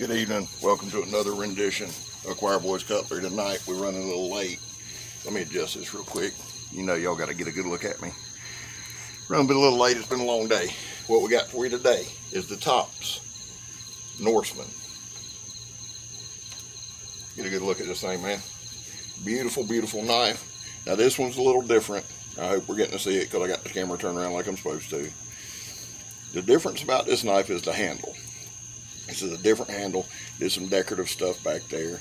Good evening. Welcome to another rendition of Choirboyz Cutlery. Tonight we're running a little late. Let me adjust this real quick. You know y'all got to get a good look at me. Running a little late. It's been a long day. What we got for you today is the Tops Norseman. Get a good look at this thing, man. Beautiful, beautiful knife. Now this one's a little different. I hope we're getting to see it because I got the camera turned around like I'm supposed to. The difference about this knife is the handle. This is a different handle. Did some decorative stuff back there.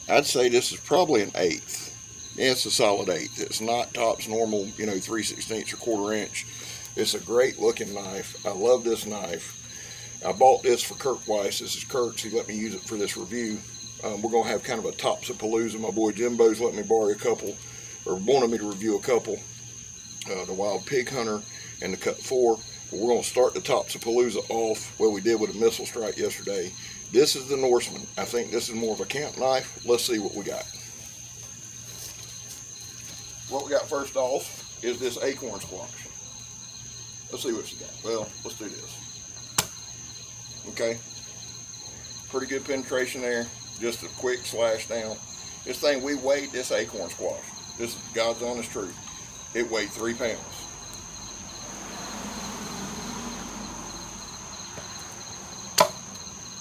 I'd say this is probably an 1/8. Yeah, it's a solid 1/8. It's not Tops normal, 3/16 or 1/4 inch. It's a great looking knife. I love this knife. I bought this for Kirk Weiss. This is Kirk's. He let me use it for this review. We're going to have kind of a Topsapalooza. My boy Jimbo's let me borrow a couple, or wanted me to review a couple. The Wild Pig Hunter and the Cut 4. But we're going to start the Topsapalooza off where we did with a missile strike yesterday. This is the Norseman. I think this is more of a camp knife. Let's see what we got. What we got first off is this acorn squash. Let's see what you got. Well, let's do this. Okay. Pretty good penetration there. Just a quick slash down. This thing, we weighed this acorn squash. This is God's honest truth. It weighed 3 pounds.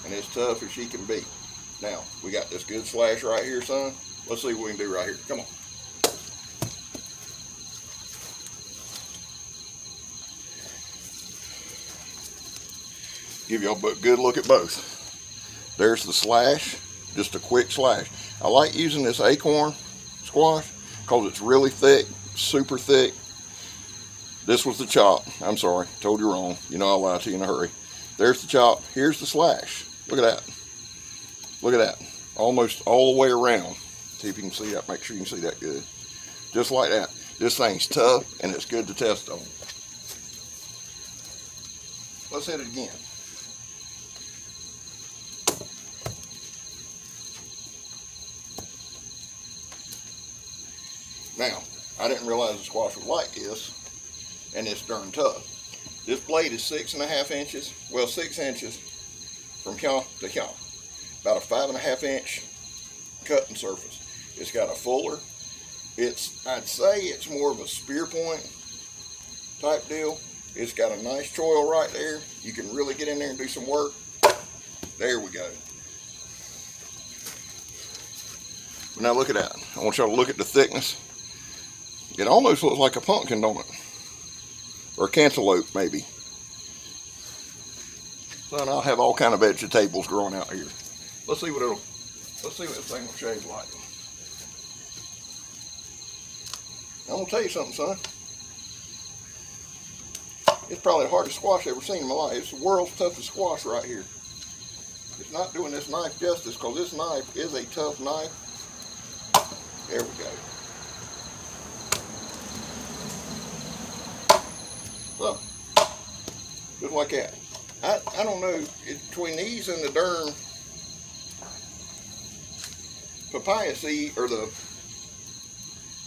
And it's tough as she can be. Now, we got this good slash right here, son. Let's see what we can do right here. Come on. Give y'all a good look at both. There's the slash, just a quick slash. I like using this acorn squash because it's really thick, super thick. This was the chop. I'm sorry, told you wrong. You know I'll lie to you in a hurry. There's the chop. Here's the slash. Look at that. Look at that. Almost all the way around. See if you can see that. Make sure you can see that good. Just like that. This thing's tough and it's good to test on. Let's hit it again. Now, I didn't realize the squash was like this, and it's darn tough. This blade is 6.5 inches, well 6 inches from here to here. About a 5.5 inch cutting surface. It's got a fuller. I'd say it's more of a spear point type deal. It's got a nice choil right there. You can really get in there and do some work. There we go. Now look at that. I want y'all to look at the thickness. It almost looks like a pumpkin, don't it? Or a cantaloupe, maybe. Son, I'll have all kind of vegetables growing out here. Let's see what this thing will shave like. I'm gonna tell you something, son. It's probably the hardest squash I've ever seen in my life. It's the world's toughest squash right here. It's not doing this knife justice because this knife is a tough knife. There we go. So, just like that. I don't know, between these and the darn papaya seed, or the,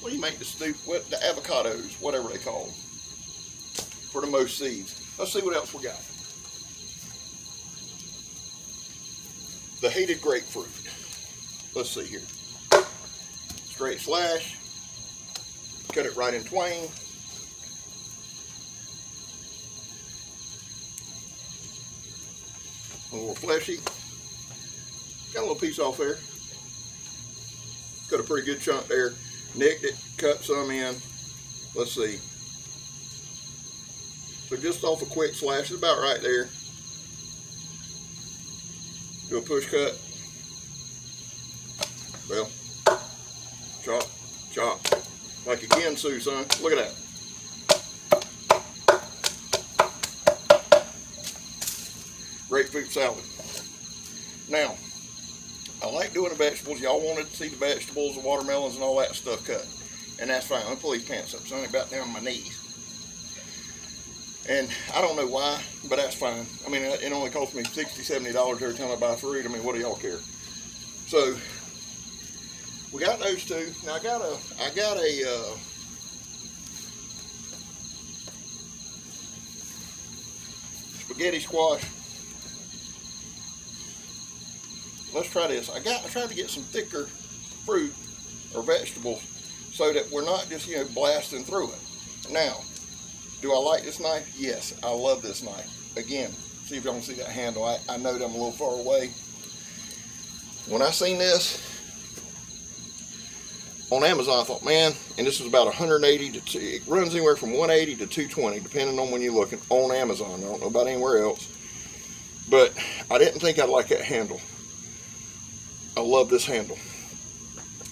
what do you make the avocados, whatever they call them, for the most seeds. Let's see what else we got. The hated grapefruit. Let's see here. Straight slash. Cut it right in twain. A little fleshy. Got a little piece off there. Cut a pretty good chunk there. Nicked it, cut some in. Let's see. So just off a quick slash, it's about right there. Do a push cut. Well, chop, chop. Like again, Sue, son. Look at that. Grapefruit salad. Now, I like doing the vegetables. Y'all wanted to see the vegetables, the watermelons, and all that stuff cut. And that's fine. Let me pull these pants up. It's only about down my knees. And I don't know why, but that's fine. I mean, it only costs me $60, $70 every time I buy fruit. I mean, what do y'all care? So, we got those two. Now, I got a spaghetti squash let's try this. I tried to get some thicker fruit or vegetables so that we're not just, you know, blasting through it. Now, do I like this knife? Yes, I love this knife. Again, see if y'all can see that handle. I know that I'm a little far away. When I seen this on Amazon, I thought, man, and this is about 180 to, it runs anywhere from 180 to 220, depending on when you're looking on Amazon. I don't know about anywhere else. But I didn't think I'd like that handle. I love this handle.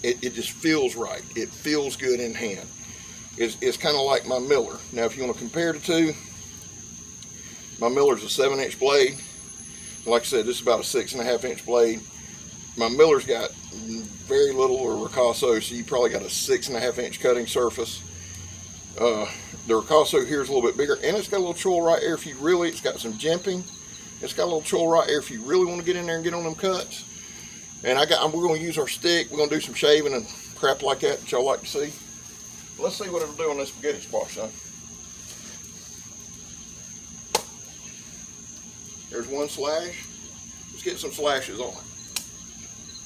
It just feels right. It feels good in hand. It's kind of like my Miller. Now, if you want to compare the two, my Miller's a 7-inch blade. Like I said, this is about a 6.5-inch blade. My Miller's got very little or ricasso, so you probably got a 6.5-inch cutting surface. The ricasso here is a little bit bigger, and it's got a little choil right there if you really, it's got some jimping. It's got a little choil right there if you really want to get in there and get on them cuts. And we're going to use our stick. We're going to do some shaving and crap like that y'all like to see. Let's see what it'll do on this spaghetti squash, son. There's one slash. Let's get some slashes on it.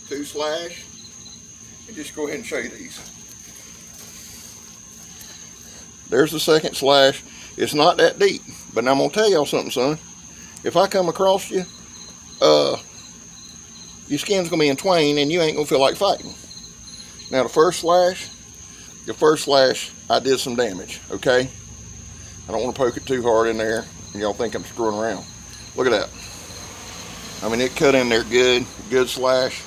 2 slash. And just go ahead and show you these. There's the second slash. It's not that deep. But now I'm going to tell y'all something, son. If I come across you, your skin's going to be in twain and you ain't going to feel like fighting. Now the first slash, I did some damage, okay? I don't want to poke it too hard in there and y'all think I'm screwing around. Look at that. I mean, it cut in there good slash.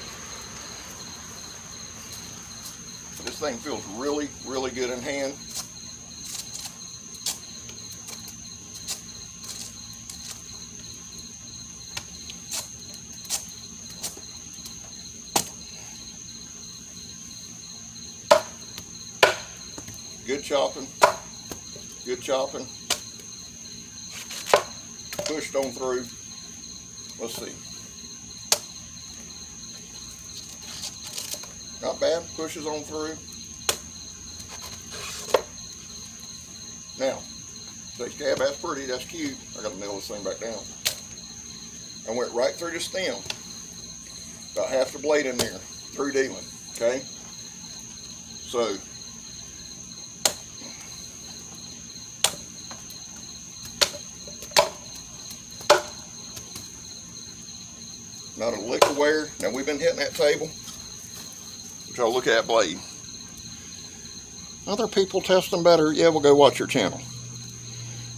This thing feels really, really good in hand. Good chopping, good chopping. Pushed on through. Let's see. Not bad, pushes on through. Now, say, Scab, that's pretty, that's cute. I gotta nail this thing back down. I went right through the stem. About half the blade in there, through dealing, okay? So, not a lick of wear. Now we've been hitting that table. Y'all look at that blade. Other people test them better. Yeah, we'll go watch your channel.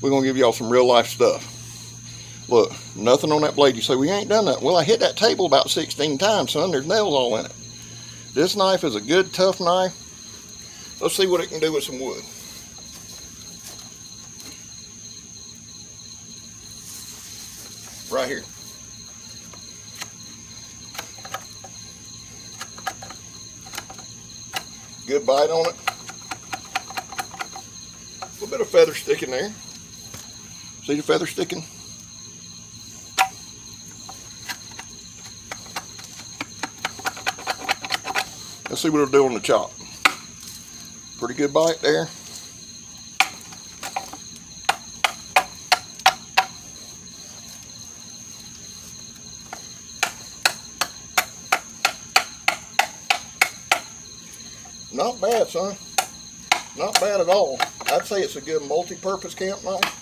We're gonna give y'all some real life stuff. Look, nothing on that blade. You say, we ain't done that. Well, I hit that table about 16 times, son. There's nails all in it. This knife is a good, tough knife. Let's see what it can do with some wood. Right here. Good bite on it. A little bit of feather sticking there. See the feather sticking? Let's see what it'll do on the chop. Pretty good bite there. Not bad, son. Not bad at all. I'd say it's a good multi-purpose camp knife.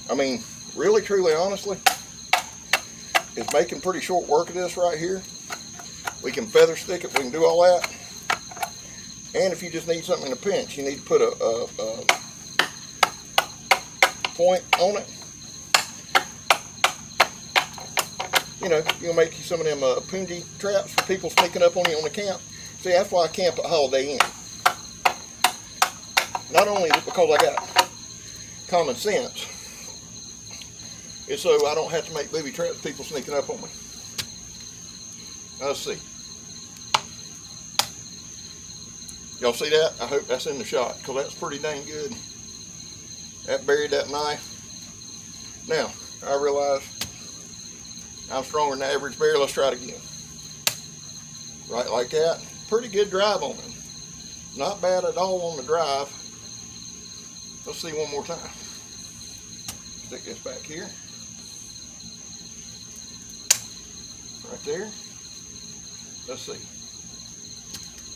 I mean, really, truly, honestly, it's making pretty short work of this right here. We can feather stick it. We can do all that. And if you just need something in a pinch, you need to put a point on it. You know, you'll make some of them punji traps for people sneaking up on you on the camp. See, that's why I camp at Holiday Inn. Not only because I got common sense, it's so I don't have to make booby traps people sneaking up on me. Now, let's see. Y'all see that? I hope that's in the shot, because that's pretty dang good. That buried that knife. Now, I realize I'm stronger than the average bear. Let's try it again. Right like that. Pretty good drive on it. Not bad at all on the drive. Let's see one more time. Stick this back here. right there. Let's see.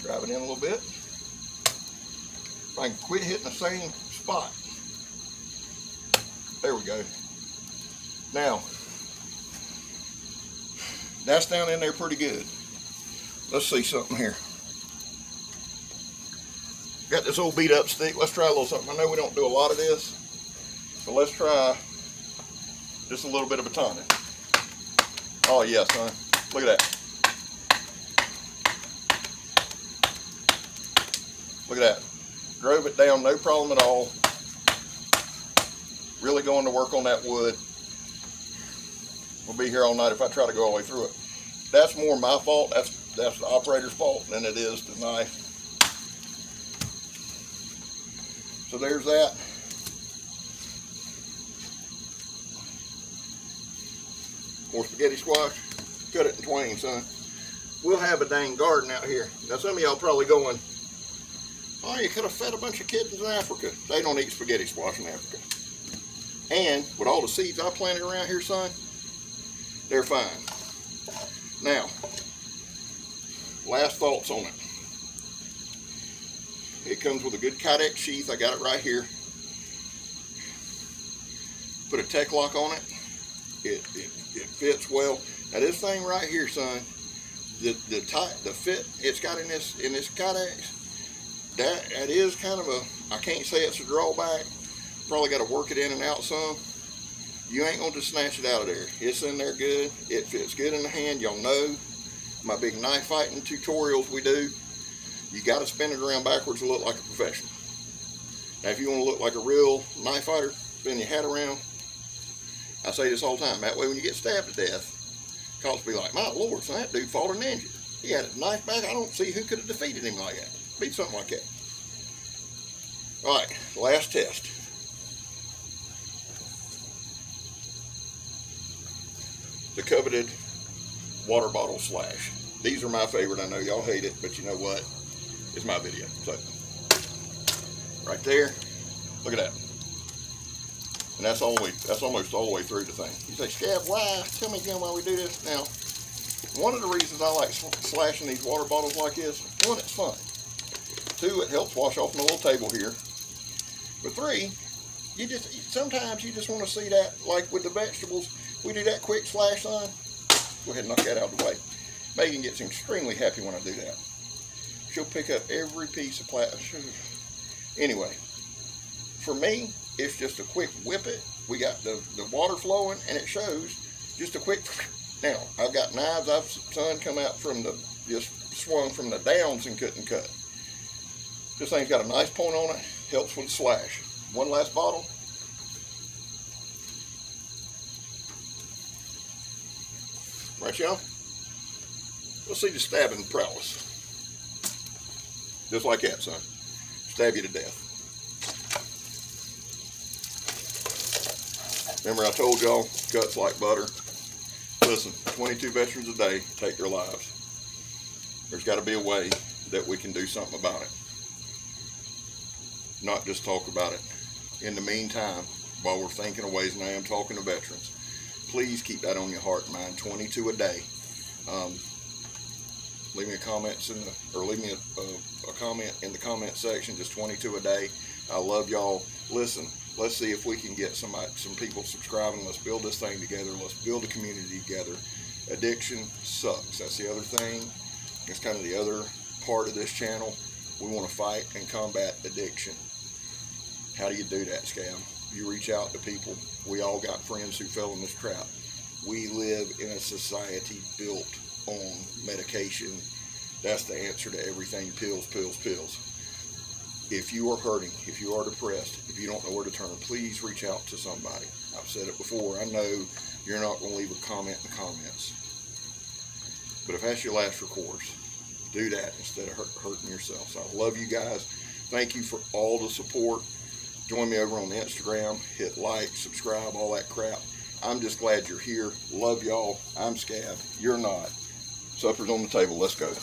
Drive it in a little bit. If I can quit hitting the same spot. There we go. Now, that's down in there pretty good. Let's see something here. Got this old beat up stick. Let's try a little something. I know we don't do a lot of this, but let's try just a little bit of a tonic. Oh yeah, son. Look at that. Look at that. Drove it down, no problem at all. Really going to work on that wood. We'll be here all night if I try to go all the way through it. That's more my fault. That's the operator's fault than it is the knife. So there's that. More spaghetti squash. Cut it in twain, son. We'll have a dang garden out here. Now some of y'all probably going, oh, you could have fed a bunch of kittens in Africa. They don't eat spaghetti squash in Africa. And with all the seeds I planted around here, son, they're fine. Now, last thoughts on it. It comes with a good Kydex sheath. I got it right here. Put a tech lock on it. It fits well. Now this thing right here, son, the fit it's got in this Kydex, that is kind of a, I can't say it's a drawback. Probably got to work it in and out some. You ain't going to just snatch it out of there. It's in there good. It fits good in the hand. Y'all know my big knife fighting tutorials we do. You got to spin it around backwards to look like a professional. Now if you want to look like a real knife fighter, spin your hat around. I say this all the time. That way when you get stabbed to death, cops be like, my lord, son, that dude fought a ninja. He had a knife back. I don't see who could have defeated him like that. Be something like that. Alright, last test. The coveted water bottle slash. These are my favorite. I know y'all hate it, but you know what? It's my video. So, right there, look at that. And that's almost all the way through the thing. You say, Scab, why? Tell me again why we do this. Now, one of the reasons I like slashing these water bottles like this, one, it's fun. Two, it helps wash off my little table here. But three, sometimes you just want to see that, like with the vegetables, we do that quick slash on. Go ahead and knock that out of the way. Megan gets extremely happy when I do that. She'll pick up every piece of plastic. Anyway, for me, it's just a quick whip it. We got the water flowing and it shows just a quick. Now, I've got knives I've son come out from just swung from the downs and couldn't cut. This thing's got a nice point on it, helps with the slash. One last bottle. Right, y'all? Let's see the stabbing prowess. Just like that, son. Stab you to death. Remember I told y'all, cuts like butter. Listen, 22 veterans a day take their lives. There's got to be a way that we can do something about it. Not just talk about it. In the meantime, while we're thinking of ways, and I am talking to veterans, please keep that on your heart and mind. 22 a day. Leave me a comment leave me a comment in the comment section. Just 22 a day. I love y'all. Listen, let's see if we can get some people subscribing. Let's build this thing together. Let's build a community together. Addiction sucks. That's the other thing. It's kind of the other part of this channel. We want to fight and combat addiction. How do you do that, Scab? You reach out to people. We all got friends who fell in this trap. We live in a society built on medication. That's the answer to everything. Pills, pills, pills. If you are hurting, if you are depressed, if you don't know where to turn, please reach out to somebody. I've said it before. I know you're not going to leave a comment in the comments. But if that's your last recourse, do that instead of hurting yourself. So I love you guys. Thank you for all the support. Join me over on the Instagram. Hit like, subscribe, all that crap. I'm just glad you're here. Love y'all. I'm Scab. You're not. Supper's on the table. Let's go.